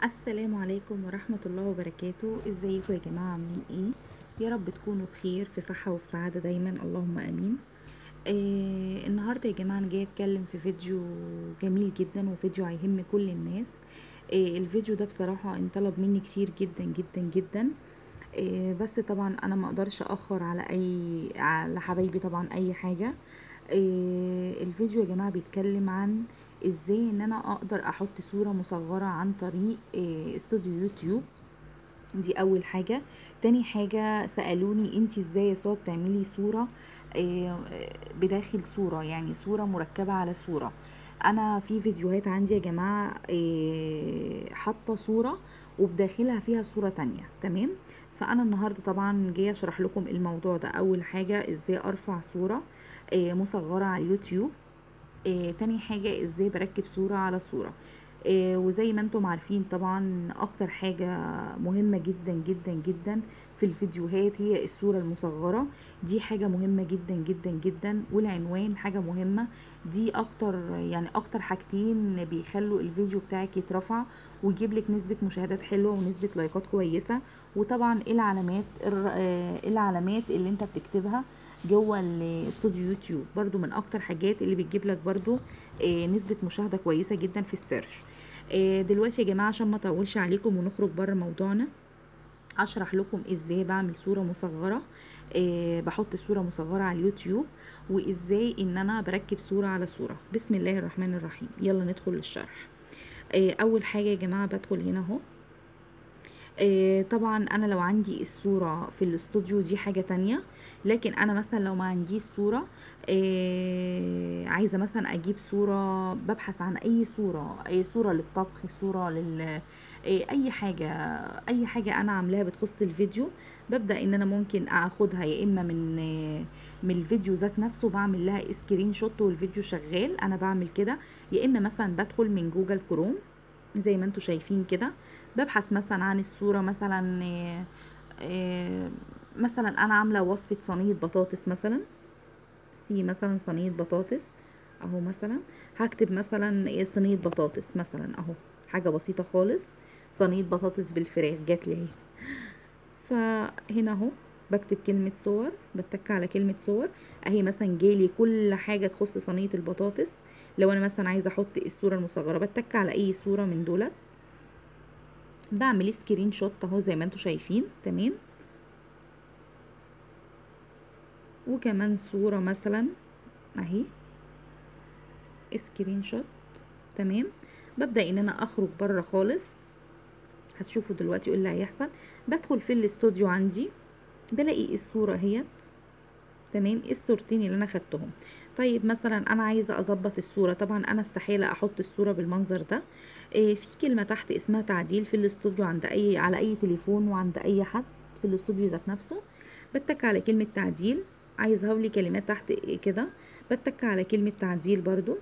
السلام عليكم ورحمة الله وبركاته. ازيكم يا جماعة؟ عاملين ايه؟ يا رب تكونوا بخير في صحة وفي سعادة دايما، اللهم امين. النهاردة يا جماعة انا جاية اتكلم في فيديو جميل جدا وفيديو هيهم كل الناس. الفيديو ده بصراحة انطلب مني كتير جدا جدا جدا. بس طبعا انا ما اقدرش اخر على حبايبي طبعا اي حاجة. الفيديو يا جماعة بيتكلم عن ازاي ان انا اقدر احط صورة مصغرة عن طريق استوديو يوتيوب. دي اول حاجة. تاني حاجة سألوني انتي ازاي يا سوا بتعملي صورة آه، بداخل صورة، يعني صورة مركبة على صورة. انا في فيديوهات عندي يا جماعة حاطة صورة وبداخلها فيها صورة تانية، تمام. فانا النهاردة طبعا جاية اشرح لكم الموضوع ده. اول حاجة ازاي ارفع صورة مصغرة على اليوتيوب. تاني حاجة ازاي بركب صورة على صورة. وزي ما انتم عارفين طبعا اكتر حاجة مهمة جدا جدا جدا في الفيديوهات هي الصورة المصغرة. دي حاجة مهمة جدا جدا جدا، والعنوان حاجة مهمة. دي اكتر، يعني اكتر حاجتين بيخلوا الفيديو بتاعك يترفع ويجيب لك نسبة مشاهدات حلوة ونسبة لايكات كويسة. وطبعا العلامات اللي انت بتكتبها جوه الاستوديو يوتيوب برضو من اكتر حاجات اللي بتجيب لك برضو نسبة مشاهدة كويسة جدا في السيرش. دلوقتي يا جماعة عشان ما اطولش عليكم ونخرج بره موضوعنا، اشرح لكم ازاي بعمل صورة مصغرة. بحط صورة مصغرة على اليوتيوب، وازاي ان انا بركب صورة على صورة. بسم الله الرحمن الرحيم، يلا ندخل للشرح. اول حاجة يا جماعة بدخل هنا اهو. طبعا انا لو عندي الصورة في الاستوديو دي حاجة تانية، لكن انا مثلا لو ما عنديش صورة عايزة مثلا اجيب صورة، ببحث عن اي صورة، اي صورة للطبخ، صورة اي حاجة. اي حاجة انا عاملاها بتخص الفيديو، ببدأ ان انا ممكن اخدها يا اما من الفيديو ذات نفسه، بعمل لها سكرين شوت والفيديو شغال، انا بعمل كده. يا اما مثلا بدخل من جوجل كروم زي ما انتوا شايفين كده، ببحث مثلا عن الصورة مثلا آه، مثلا انا عاملة وصفة صينية بطاطس مثلا، مثلا صينية بطاطس اهو. مثلا هكتب مثلا صينية بطاطس مثلا اهو، حاجة بسيطة خالص. صينية بطاطس بالفراخ جات لي اهي. فهنا اهو بكتب كلمة صور، بتك على كلمة صور اهي. مثلا جالي كل حاجة تخص صينية البطاطس. لو انا مثلا عايزة احط الصورة المصغرة، بتك على اي صورة من دولت، بعمل سكرين شوت اهو زي ما انتوا شايفين، تمام. وكمان صورة مثلا اهي سكرين شوت، تمام. ببدأ ان انا اخرج بره خالص، هتشوفوا دلوقتي ايه اللي هيحصل. بدخل في الاستوديو عندي، بلاقي الصورة اهيت، تمام. الصورتين اللي انا خدتهم. طيب مثلا انا عايزه اظبط الصوره، طبعا انا استحاله احط الصوره بالمنظر ده. في كلمه تحت اسمها تعديل في الاستوديو، على اي تليفون وعند اي حد في الاستوديو ذات نفسه. بتك على كلمه تعديل، عايزه لي كلمات تحت كده، بتك على كلمه تعديل برضو،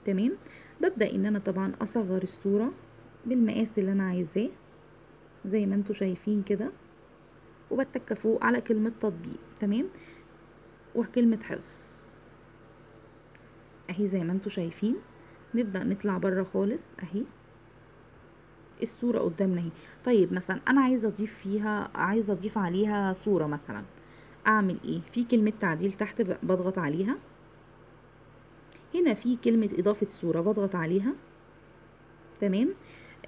تمام. ببدا ان انا طبعا اصغر الصوره بالمقاس اللي انا عايزاه زي ما انتوا شايفين كده، وبتك فوق على كلمه تطبيق، تمام، وكلمه حفظ اهي زي ما انتوا شايفين. نبدأ نطلع بره خالص اهي، الصورة قدامنا اهي. طيب مثلا انا عايزة اضيف عليها صورة مثلا، اعمل ايه؟ في كلمة تعديل تحت بضغط عليها، هنا في كلمة اضافة صورة بضغط عليها، تمام.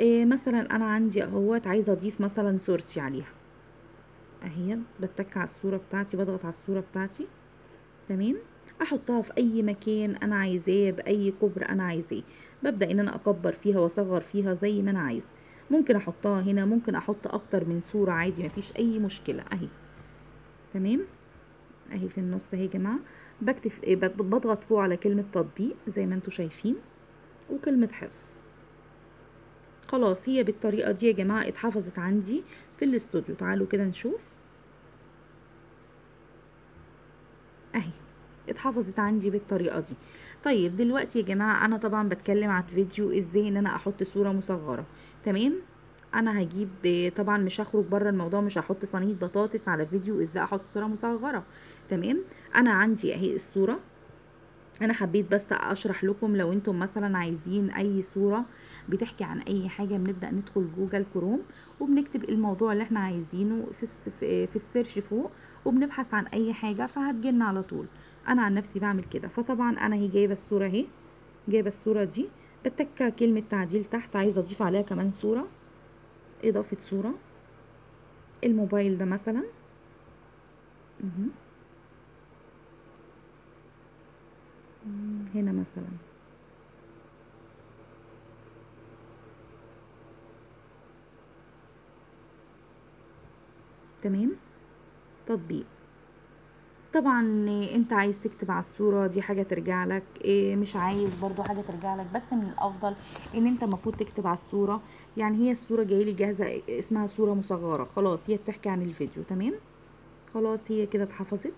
مثلا انا عندي اهوت عايزة اضيف مثلا صورتي عليها اهي، بتك على الصورة بتاعتي، بضغط على الصورة بتاعتي، تمام. احطها في اي مكان انا عايزاه، باي كبر انا عايزاه. ببدا ان انا اكبر فيها واصغر فيها زي ما انا عايز. ممكن احطها هنا، ممكن احط اكتر من صوره عادي، مفيش اي مشكله اهي، تمام. اهي في النص اهي يا جماعه. بكتب بضغط فوق على كلمه تطبيق زي ما انتوا شايفين، وكلمه حفظ. خلاص هي بالطريقه دي يا جماعه اتحفظت عندي في الاستوديو. تعالوا كده نشوف اهي، اتحفظت عندي بالطريقه دي. طيب دلوقتي يا جماعه انا طبعا بتكلم عن فيديو ازاي ان انا احط صوره مصغره، تمام. انا هجيب طبعا مش هخرج بره الموضوع، مش هحط صينيه بطاطس على فيديو ازاي احط صوره مصغره، تمام. انا عندي اهي الصوره، انا حبيت بس اشرح لكم لو انتم مثلا عايزين اي صورة بتحكي عن اي حاجة، بنبدأ ندخل جوجل كروم وبنكتب الموضوع اللي احنا عايزينه في السيرش فوق، وبنبحث عن اي حاجة فهتجيلنا على طول. انا عن نفسي بعمل كده. فطبعا انا هي جايبة الصورة اهي، جايبة الصورة دي، بتك كلمة تعديل تحت، عايزة اضيف عليها كمان صورة، اضافة صورة، الموبايل ده مثلا. مهم. هنا مثلا. تمام. تطبيق. طبعا انت عايز تكتب على الصورة دي حاجة ترجع لك، مش عايز برضو حاجة ترجع لك، بس من الافضل ان انت المفروض تكتب على الصورة. يعني هي الصورة جايلي جاهزة اسمها صورة مصغرة، خلاص هي بتحكي عن الفيديو. تمام. خلاص هي كده اتحفظت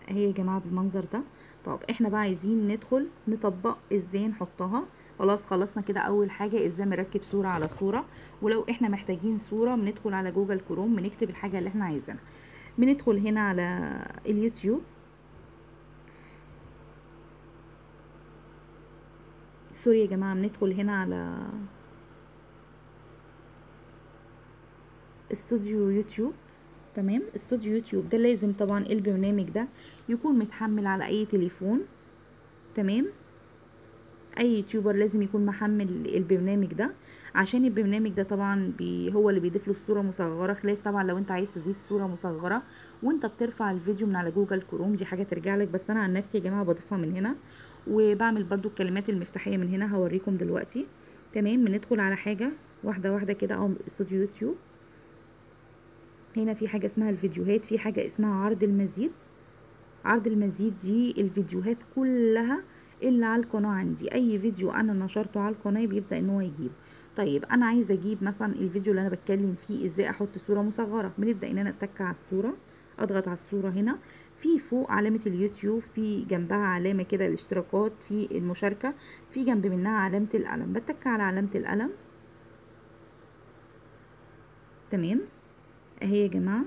اهي يا جماعة بالمنظر ده. طب احنا بقى عايزين ندخل نطبق ازاي نحطها. خلاص خلصنا كده اول حاجة ازاي نركب صورة على صورة. ولو احنا محتاجين صورة بندخل على جوجل كروم بنكتب الحاجة اللي احنا عايزينها. بندخل هنا على اليوتيوب. سوري يا جماعة، بندخل هنا على استوديو يوتيوب. تمام. استوديو يوتيوب ده لازم طبعا البرنامج ده يكون متحمل على اي تليفون. تمام. اي يوتيوبر لازم يكون محمل البرنامج ده، عشان البرنامج ده طبعا هو اللي بيضيف له صورة مصغرة، خلاف طبعا لو انت عايز تضيف صورة مصغرة وانت بترفع الفيديو من على جوجل كروم دي حاجة ترجع لك. بس انا عن نفسي يا جماعة بضيفها من هنا، وبعمل برضو الكلمات المفتاحية من هنا هوريكم دلوقتي. تمام. بندخل على حاجة واحدة واحدة كده، او استوديو يوتيوب. هنا في حاجة اسمها الفيديوهات، في حاجة اسمها عرض المزيد. عرض المزيد دي الفيديوهات كلها اللي على القناة عندي، اي فيديو انا نشرته على القناة بيبدأ ان هو يجيب. طيب انا عايزة اجيب مثلا الفيديو اللي انا بتكلم فيه ازاي احط صورة مصغرة. بنبدأ ان انا اتك على الصورة، اضغط على الصورة هنا، في فوق علامة اليوتيوب، في جنبها علامة كده الاشتراكات، في المشاركة، في جنب منها علامة القلم، بتك على علامة القلم. تمام. اهي يا جماعة.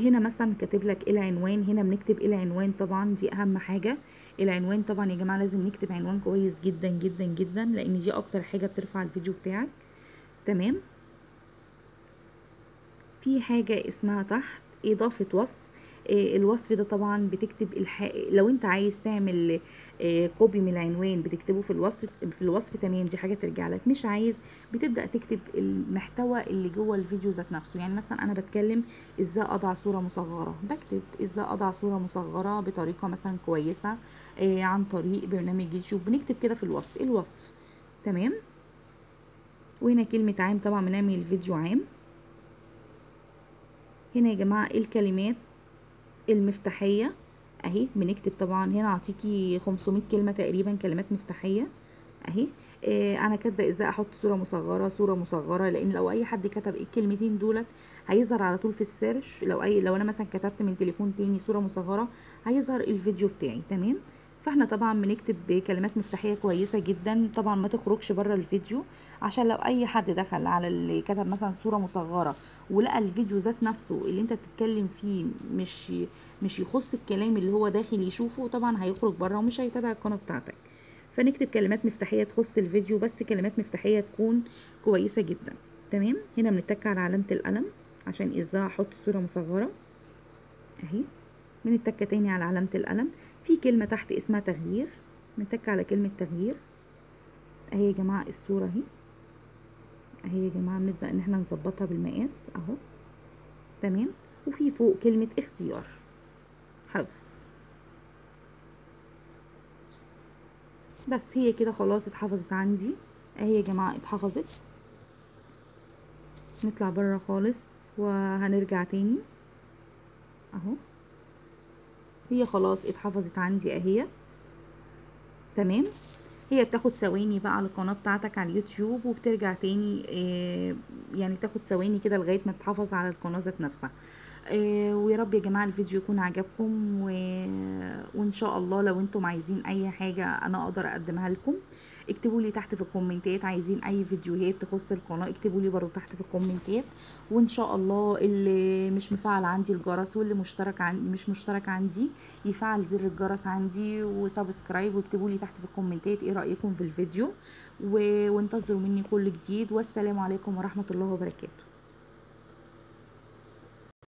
هنا مثلا كاتب لك العنوان، هنا بنكتب العنوان، طبعا دي اهم حاجة. العنوان طبعا يا جماعة لازم نكتب عنوان كويس جدا جدا جدا، لان دي اكتر حاجة بترفع الفيديو بتاعك. تمام. في حاجة اسمها تحت إضافة وصف. الوصف ده طبعا بتكتب لو انت عايز تعمل كوبي من العنوان بتكتبه في الوصف. تمام، دي حاجة ترجع لك. مش عايز بتبدأ تكتب المحتوى اللي جوه الفيديو ذات نفسه. يعني مثلا انا بتكلم ازاي اضع صورة مصغرة، بكتب ازاي اضع صورة مصغرة بطريقة مثلا كويسة عن طريق برنامج يوتيوب، بنكتب كده في الوصف. تمام. وهنا كلمة عام، طبعا بنعمل الفيديو عام. هنا يا جماعة الكلمات المفتاحية اهي، بنكتب طبعا هنا اعطيكي 500 كلمة تقريبا كلمات مفتاحية اهي. انا كاتبه ازاي احط صوره مصغره، لان لو اي حد كتب الكلمتين دولت هيظهر على طول في السيرش. لو انا مثلا كتبت من تليفون تاني صوره مصغره هيظهر الفيديو بتاعي. تمام. فاحنا طبعا بنكتب كلمات مفتاحيه كويسه جدا، طبعا ما تخرجش بره الفيديو، عشان لو اي حد دخل على اللي كتب مثلا صوره مصغره ولقى الفيديو ذات نفسه اللي انت بتتكلم فيه مش يخص الكلام اللي هو داخل يشوفه، طبعا هيخرج بره ومش هيتابع القناه بتاعتك. فنكتب كلمات مفتاحية تخص الفيديو، بس كلمات مفتاحية تكون كويسة جدا. تمام. هنا بنتك على علامة القلم عشان ازاي احط صورة مصغرة اهي. بنتك تاني على علامة القلم، في كلمة تحت اسمها تغيير، بنتك على كلمة تغيير اهي يا جماعة. الصورة اهي اهي يا جماعة، بنبدأ ان احنا نظبطها بالمقاس اهو. تمام. وفي فوق كلمة اختيار، حفظ. بس هي كده خلاص اتحفظت عندي اهي يا جماعة، اتحفظت. نطلع بره خالص وهنرجع تاني اهو. هي خلاص اتحفظت عندي اهي. تمام. هي بتاخد ثواني بقى على القناة بتاعتك على اليوتيوب، وبترجع تاني يعني تاخد ثواني كده لغاية ما تحافظ على القناة ذات نفسها. ويا رب يا جماعة الفيديو يكون عجبكم، وان شاء الله لو انتم عايزين اي حاجة انا اقدر اقدمها لكم. اكتبوا لي تحت في الكومنتات عايزين اي فيديوهات تخص القناه، اكتبوا لي برضو تحت في الكومنتات. وان شاء الله اللي مش مفعل عندي الجرس واللي مش مشترك عندي يفعل زر الجرس عندي وسبسكرايب، واكتبوا لي تحت في الكومنتات ايه رايكم في الفيديو، وانتظروا مني كل جديد. والسلام عليكم ورحمه الله وبركاته.